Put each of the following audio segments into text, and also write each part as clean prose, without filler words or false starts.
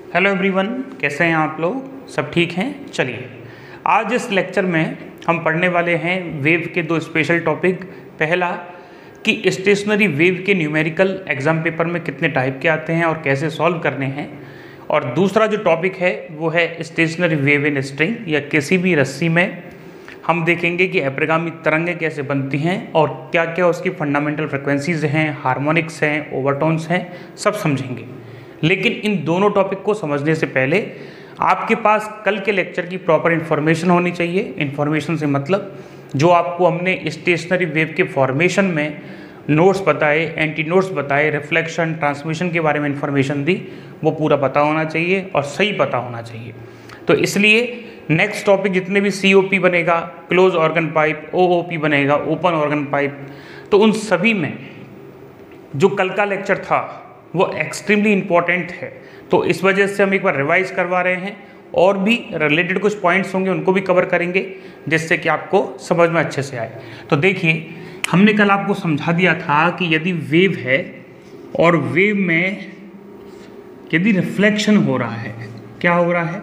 Hello everyone, कैसे हैं आप लोग? सब ठीक हैं? चलिए आज इस लेक्चर में हम पढ़ने वाले हैं वेव के दो स्पेशल टॉपिक। पहला कि स्टेशनरी वेव के न्यूमेरिकल एग्जाम पेपर में कितने टाइप के आते हैं और कैसे सॉल्व करने हैं, और दूसरा जो टॉपिक है वो है स्टेशनरी वेव इन स्ट्रिंग या किसी भी रस्सी में। हम देखेंगे कि अपरिगामी तरंगें कैसे बनती हैं और क्या क्या उसकी फंडामेंटल फ्रिक्वेंसीज हैं, हार्मोनिक्स हैं, ओवरटोन्स हैं, सब समझेंगे। लेकिन इन दोनों टॉपिक को समझने से पहले आपके पास कल के लेक्चर की प्रॉपर इन्फॉर्मेशन होनी चाहिए। इन्फॉर्मेशन से मतलब जो आपको हमने स्टेशनरी वेव के फॉर्मेशन में नोट्स बताए, एंटी नोट्स बताए, रिफ्लेक्शन, ट्रांसमिशन के बारे में इन्फॉर्मेशन दी, वो पूरा पता होना चाहिए और सही पता होना चाहिए। तो इसलिए नेक्स्ट टॉपिक जितने भी COP बनेगा, क्लोज ऑर्गन पाइप, OOP बनेगा, ओपन ऑर्गन पाइप, तो उन सभी में जो कल का लेक्चर था वो एक्सट्रीमली इम्पॉर्टेंट है। तो इस वजह से हम एक बार रिवाइज करवा रहे हैं और भी रिलेटेड कुछ पॉइंट्स होंगे उनको भी कवर करेंगे जिससे कि आपको समझ में अच्छे से आए। तो देखिए, हमने कल आपको समझा दिया था कि यदि वेव है और वेव में यदि रिफ्लेक्शन हो रहा है, क्या हो रहा है?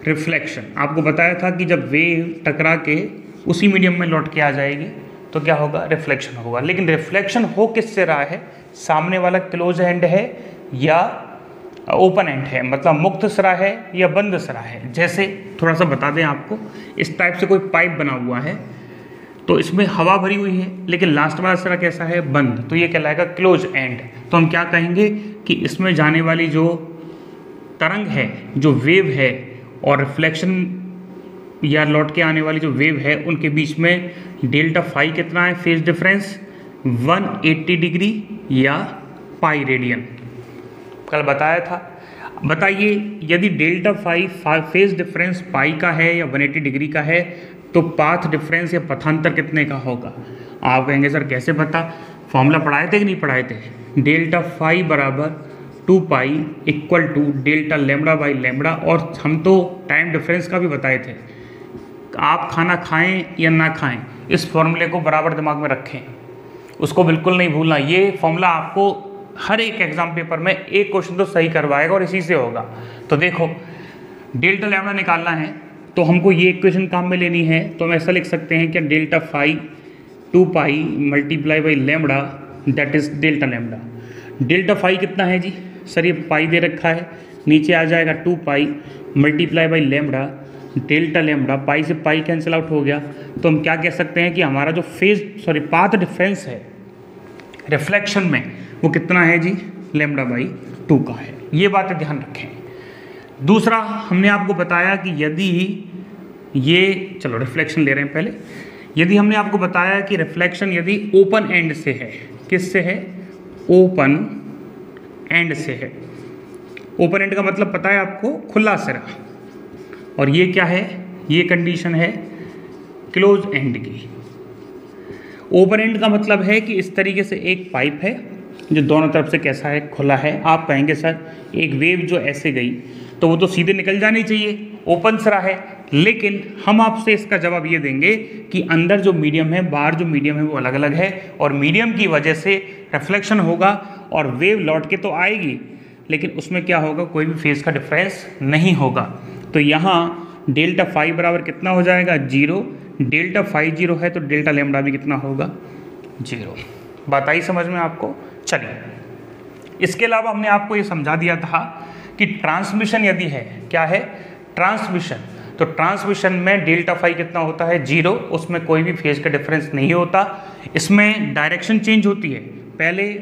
रिफ्लेक्शन। आपको बताया था कि जब वेव टकरा के उसी मीडियम में लौट के आ जाएगी तो क्या होगा? रिफ्लेक्शन होगा। लेकिन रिफ्लेक्शन हो किससे रहा है? सामने वाला क्लोज एंड है या ओपन एंड है, मतलब मुक्त सिरा है या बंद सिरा है। जैसे थोड़ा सा बता दें आपको, इस टाइप से कोई पाइप बना हुआ है तो इसमें हवा भरी हुई है लेकिन लास्ट वाला सिरा कैसा है? बंद। तो ये कहलाएगा क्लोज एंड। तो हम क्या कहेंगे कि इसमें जाने वाली जो तरंग है, जो वेव है, और रिफ्लेक्शन या लौट के आने वाली जो वेव है, उनके बीच में डेल्टा फाई कितना है? फेज डिफरेंस 180 डिग्री या पाई रेडियन, कल बताया था। बताइए, यदि delta phi phase difference pi का है या 180 डिग्री का है तो पाथ डिफरेंस या पथांतर कितने का होगा? आप कहेंगे सर कैसे पता? फॉर्मूला पढ़ाए थे कि नहीं पढ़ाए थे? डेल्टा फाई बराबर 2 pi equal to delta lambda by lambda. और हम तो टाइम डिफरेंस का भी बताए थे। आप खाना खाएं या ना खाएं, इस फॉर्मूले को बराबर दिमाग में रखें, उसको बिल्कुल नहीं भूलना। ये फॉर्मूला आपको हर एक एग्जाम पेपर में एक क्वेश्चन तो सही करवाएगा और इसी से होगा। तो देखो, डेल्टा लैम्डा निकालना है तो हमको ये इक्वेशन काम में लेनी है। तो हम ऐसा लिख सकते हैं कि delta phi 2 pi multiply by lambda, that is delta lambda. Delta phi कितना है जी? सर ये पाई दे रखा है, नीचे आ जाएगा 2 pi multiply by lambda, delta lambda. Pi से पाई कैंसिल आउट हो गया। तो हम क्या कह सकते हैं कि हमारा जो पाथ डिफरेंस है रिफ्लेक्शन में वो कितना है जी? लेमड़ा बाई 2 का है। ये बात ध्यान रखें। दूसरा, हमने आपको बताया कि यदि ये, चलो रिफ्लेक्शन ले रहे हैं पहले। यदि हमने आपको बताया कि रिफ्लेक्शन यदि ओपन एंड से है, किससे है? ओपन एंड से है। ओपन एंड का मतलब पता है आपको? खुला सिरा। और ये क्या है? ये कंडीशन है क्लोज एंड की। ओपन एंड का मतलब है कि इस तरीके से एक पाइप है जो दोनों तरफ से कैसा है? खुला है। आप कहेंगे सर एक वेव जो ऐसे गई तो वो तो सीधे निकल जानी चाहिए, ओपन सिरा है। लेकिन हम आपसे इसका जवाब ये देंगे कि अंदर जो मीडियम है, बाहर जो मीडियम है वो अलग अलग है, और मीडियम की वजह से रिफ्लेक्शन होगा और वेव लौट के तो आएगी लेकिन उसमें क्या होगा? कोई भी फेज का डिफरेंस नहीं होगा। तो यहाँ डेल्टा फाई बराबर कितना हो जाएगा? 0। डेल्टा फाई 0 है तो डेल्टा लेमड़ा भी कितना होगा? 0। बात आई समझ में आपको? चलिए, इसके अलावा हमने आपको ये समझा दिया था कि ट्रांसमिशन यदि है, क्या है? ट्रांसमिशन। तो ट्रांसमिशन में डेल्टा फाई कितना होता है? 0। उसमें कोई भी फेज का डिफरेंस नहीं होता। इसमें डायरेक्शन चेंज होती है। पहले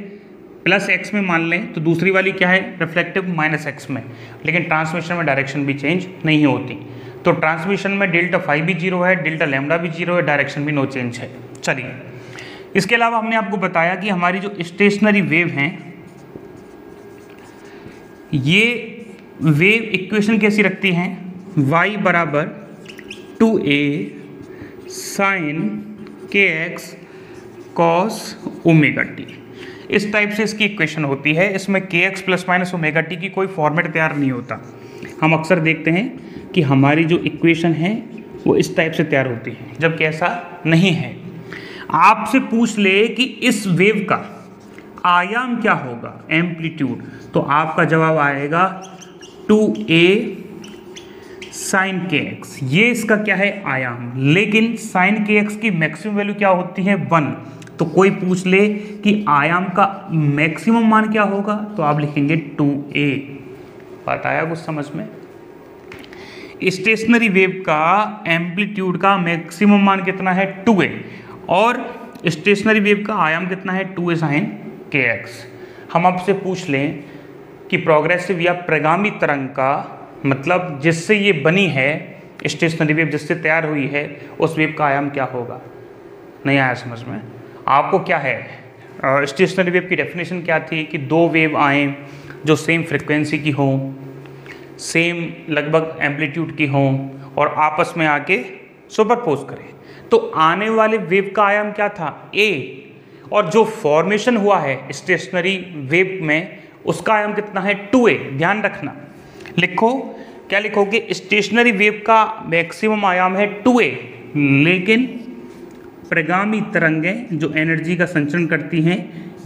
+x में मान लें तो दूसरी वाली क्या है? रिफ्लेक्टिव -x में। लेकिन ट्रांसमिशन में डायरेक्शन भी चेंज नहीं होती। तो ट्रांसमिशन में डेल्टा फाई भी 0 है, डेल्टा लेमड़ा भी 0 है, डायरेक्शन भी नो चेंज है। चलिए, इसके अलावा हमने आपको बताया कि हमारी जो स्टेशनरी वेव हैं, ये वेव इक्वेशन कैसी रखती हैं? y बराबर 2a sin kx cos omega T. इस टाइप से इसकी इक्वेशन होती है। इसमें kx plus minus omega T की कोई फॉर्मेट तैयार नहीं होता। हम अक्सर देखते हैं कि हमारी जो इक्वेशन है वो इस टाइप से तैयार होती है, जबकि ऐसा नहीं है। आपसे पूछ ले कि इस वेव का आयाम क्या होगा, एम्पलीट्यूड, तो आपका जवाब आएगा 2a साइन के एक्स, ये इसका क्या है आयाम, लेकिन साइन के एक्स की मैक्सिमम वैल्यू क्या होती है 1। तो कोई पूछ ले कि आयाम का मैक्सिमम मान क्या होगा, तो आप लिखेंगे 2a। बात आया कुछ समझ में? स्टेशनरी वेव का एम्पलीट्यूड का मैक्सिमम मान कितना है 2a, और स्टेशनरी वेव का आयाम कितना है 2a साइन के एक्स। हम आपसे पूछ लें कि प्रोग्रेसिव या प्रगामी तरंग का मतलब जिससे ये बनी है स्टेशनरी वेव, जिससे तैयार हुई है, उस वेव का आयाम क्या होगा? नहीं आया समझ में? आपको क्या है, स्टेशनरी वेव की डेफिनेशन क्या थी कि दो वेव आए जो सेम फ्रिक्वेंसी की हों, सेम लगभग एम्पलीट्यूड की हों और आपस में आके सुपरपोज करें। तो आने वाले वेव का आयाम क्या था a, और जो फॉर्मेशन हुआ है स्टेशनरी वेव में उसका आयाम कितना है 2a। ध्यान रखना, लिखो क्या लिखोगे, स्टेशनरी वेव का मैक्सिमम आयाम है 2a, लेकिन प्रगामी तरंगें जो एनर्जी का संचरण करती हैं,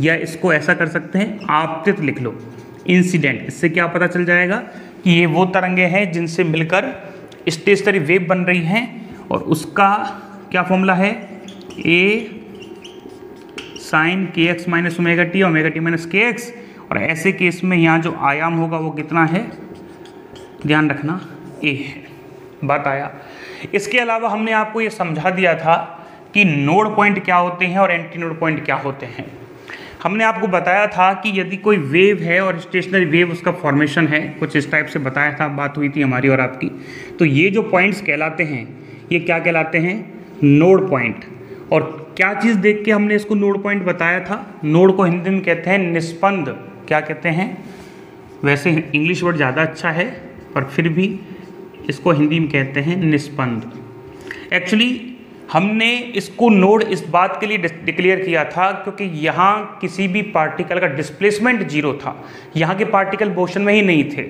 या इसको ऐसा कर सकते हैं आपतित लिख लो, इंसिडेंट। इससे क्या पता चल जाएगा कि ये वो तरंगें हैं जिनसे मिलकर स्टेशनरी वेव बन रही हैं, और उसका क्या फॉर्मूला है a साइन के x minus omega T, omega T minus के एक्स। और ऐसे केस में यहाँ जो आयाम होगा वो कितना है, ध्यान रखना a है। बात आया। इसके अलावा हमने आपको ये समझा दिया था कि नोड पॉइंट क्या होते हैं और एंटी नोड पॉइंट क्या होते हैं। हमने आपको बताया था कि यदि कोई वेव है और स्टेशनरी वेव उसका फॉर्मेशन है, कुछ इस टाइप से बताया था, बात हुई थी हमारी और आपकी। तो ये जो पॉइंट्स कहलाते हैं ये क्या कहलाते हैं, नोड पॉइंट। और क्या चीज़ देख के हमने इसको नोड पॉइंट बताया था? नोड को हिंदी में कहते हैं निस्पंद। क्या कहते हैं? वैसे इंग्लिश वर्ड ज़्यादा अच्छा है पर फिर भी इसको हिंदी में कहते हैं निस्पंद। एक्चुअली हमने इसको नोड इस बात के लिए डिक्लेयर किया था क्योंकि यहाँ किसी भी पार्टिकल का डिस्प्लेसमेंट जीरो था, यहाँ के पार्टिकल मोशन में ही नहीं थे,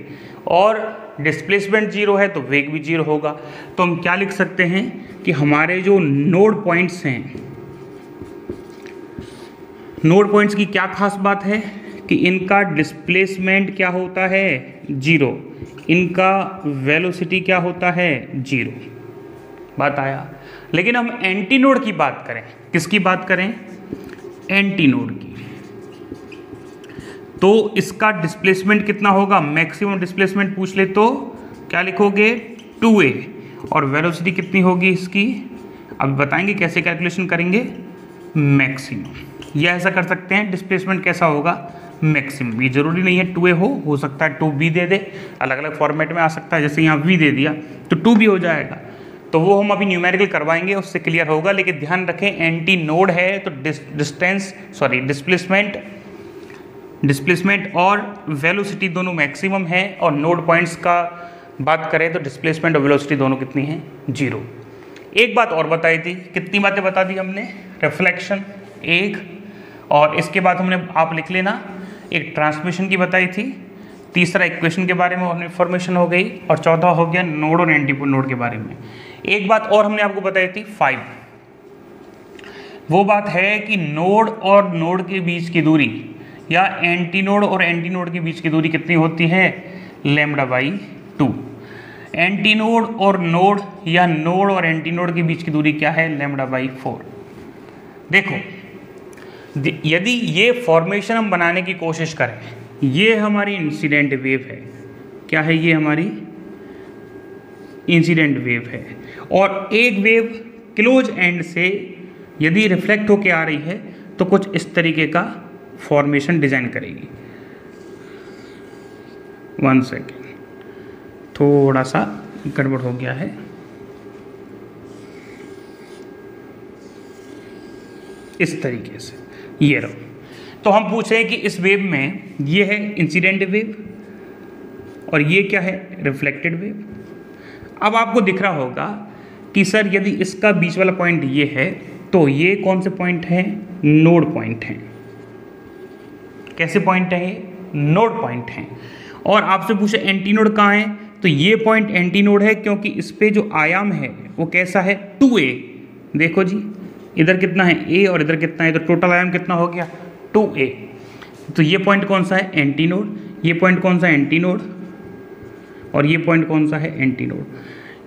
और डिस्प्लेसमेंट जीरो है तो वेग भी जीरो होगा। तो हम क्या लिख सकते हैं कि हमारे जो नोड पॉइंट्स हैं, नोड पॉइंट्स की क्या खास बात है कि इनका डिस्प्लेसमेंट क्या होता है, जीरो, इनका वेलोसिटी क्या होता है, जीरो। बात आया। लेकिन हम एंटी नोड की बात करें, किसकी बात करें, एंटी नोड की, तो इसका डिस्प्लेसमेंट कितना होगा, मैक्सिमम डिस्प्लेसमेंट पूछ ले तो क्या लिखोगे 2a, और वेलोसिटी कितनी होगी इसकी, अब बताएंगे कैसे कैलकुलेशन करेंगे, मैक्सिमम। या ऐसा कर सकते हैं डिस्प्लेसमेंट कैसा होगा, मैक्सिमम। ये जरूरी नहीं है 2a हो सकता है 2b दे दे, अलग अलग फॉर्मेट में आ सकता है, जैसे यहाँ v दे दिया तो 2 भी हो जाएगा। तो वो हम अभी न्यूमेरिकल करवाएंगे, उससे क्लियर होगा। लेकिन ध्यान रखें एंटी नोड है तो डिस्प्लेसमेंट और वेलोसिटी दोनों मैक्सिमम है, और नोड पॉइंट्स का बात करें तो डिस्प्लेसमेंट और वेलोसिटी दोनों कितनी है, जीरो। एक बात और बताई थी, कितनी बातें बता दी हमने, रिफ्लेक्शन एक, और इसके बाद हमने आप लिख लेना एक ट्रांसमिशन की बताई थी, तीसरा इक्वेशन के बारे में इन्फॉर्मेशन हो गई, और चौथा हो गया नोड और एंटी नोड के बारे में। एक बात और हमने आपको बताई थी 5, वो बात है कि नोड और नोड के बीच की दूरी, या एंटी नोड और एंटी नोड के बीच की दूरी कितनी होती है, λ/2। एंटी नोड और नोड, या नोड और एंटी नोड के बीच की दूरी क्या है, λ/4। देखो यदि ये फॉर्मेशन हम बनाने की कोशिश करें, ये हमारी इंसिडेंट वेव है, क्या है ये हमारी इंसिडेंट वेव है, और एक वेव क्लोज एंड से यदि रिफ्लेक्ट होके आ रही है तो कुछ इस तरीके का फॉर्मेशन डिजाइन करेगी। 1 सेकेंड, थोड़ा सा गड़बड़ हो गया है, इस तरीके से ये रहो। तो हम पूछ रहे हैं कि इस वेव में ये है इंसिडेंट वेव और ये क्या है, रिफ्लेक्टेड वेव। अब आपको दिख रहा होगा कि सर यदि इसका बीच वाला पॉइंट ये है तो ये कौन से पॉइंट हैं, नोड पॉइंट हैं। कैसे पॉइंट है ये, नोड पॉइंट हैं। और आपसे पूछे एंटी नोड कहाँ है, तो ये पॉइंट एंटी नोड है क्योंकि इस पे जो आयाम है वो कैसा है, 2a। देखो जी इधर कितना है a और इधर कितना है, तो टोटल आयाम कितना हो गया 2a। तो ये पॉइंट कौन सा है, एंटी नोड। ये पॉइंट कौन सा है, एंटी नोड। और ये पॉइंट कौन सा है, एंटी नोड।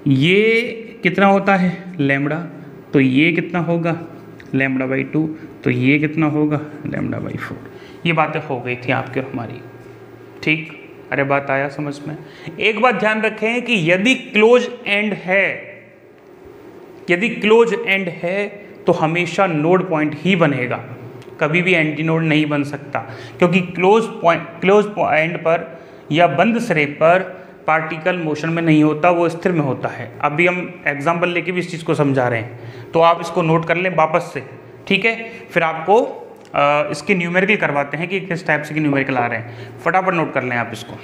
ये कितना होता है लैम्बडा, तो ये कितना होगा λ/2, तो ये कितना होगा λ/4। ये बातें हो गई थी आपकी और हमारी, ठीक। अरे बात आया समझ में। एक बात ध्यान रखें कि यदि क्लोज एंड है तो हमेशा नोड पॉइंट ही बनेगा, कभी भी एंटी नोड नहीं बन सकता, क्योंकि क्लोज एंड पर या बंद सिरे पर पार्टिकल मोशन में नहीं होता, वो स्थिर में होता है। अभी हम एग्जाम्पल लेके भी इस चीज़ को समझा रहे हैं, तो आप इसको नोट कर लें वापस से, ठीक है। फिर आपको इसके न्यूमेरिकल करवाते हैं कि किस टाइप से न्यूमेरिकल आ रहे हैं, फटाफट नोट कर लें आप इसको।